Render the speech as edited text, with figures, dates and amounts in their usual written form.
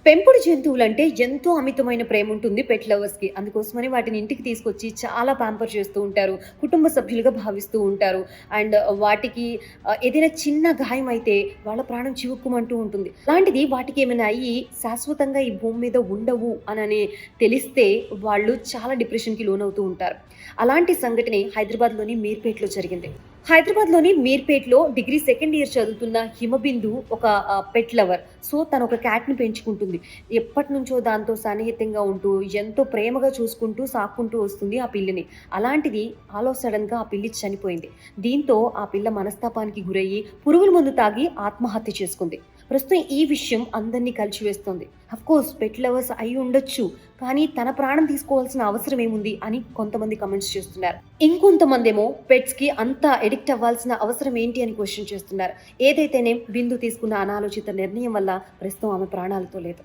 పెంపుడు జంతువులంటే ఎంతో అమితమైన ప్రేమ ఉంటుంది పెట్ లవర్స్‌కి. అందుకోసమని వాటిని ఇంటికి తీసుకొచ్చి చాలా ప్యాంపర్ చేస్తూ ఉంటారు. కుటుంబ సభ్యులుగా భావిస్తూ ఉంటారు. అండ్ వాటికి ఏదైనా చిన్న గాయమైతే వాళ్ళ ప్రాణం చివుక్కుమంటూ ఉంటుంది. అలాంటిది వాటికేమైనా అయ్యి శాశ్వతంగా ఈ భూమి మీద ఉండవు అనని తెలిస్తే వాళ్ళు చాలా డిప్రెషన్‌కి లోనవుతూ ఉంటారు. అలాంటి సంఘటనే హైదరాబాద్‌లోని మీర్పేట్‌లో జరిగింది. హైదరాబాద్‌లోని మీర్పేట్‌లో డిగ్రీ సెకండ్ ఇయర్ చదువుతున్న హిమబిందు ఒక పెట్ లవర్. సో, తనొక క్యాట్‌ని పెంచుకుంటుంది. ఎప్పటినుంచో దాంతో సన్నిహితంగా ఉంటూ, ఎంతో ప్రేమగా చూసుకుంటూ, సాక్కుంటూ వస్తుంది ఆ పిల్లిని. అలాంటిది ఆల్ ఆఫ్ సడెన్‌గా ఆ పిల్లి చనిపోయింది. దీంతో ఆ పిల్ల మనస్తాపానికి గురయ్యి, పురుగుల మందు తాగి ఆత్మహత్య చేసుకుంది. ప్రస్తుతం ఈ విషయం అందరినీ కలిచివేస్తోంది. అఫ్‌కోర్స్ పెట్ లవర్స్ అయి ఉండొచ్చు. కానీ తన ప్రాణం తీసుకోవాల్సిన అవసరం ఏముంది అని కొంతమంది కామెంట్స్ చేస్తున్నారు. ఇంకొంతమందేమో పెట్స్‌కి అంత అడిక్ట్ అవ్వాల్సిన అవసరం ఏంటి అని క్వెషన్ చేస్తున్నారు. ఏదైతేనేం బిందు తీసుకున్న అనాలోచిత నిర్ణయం వల్ల ప్రస్తుతం ఆమె ప్రాణాలతో లేదు.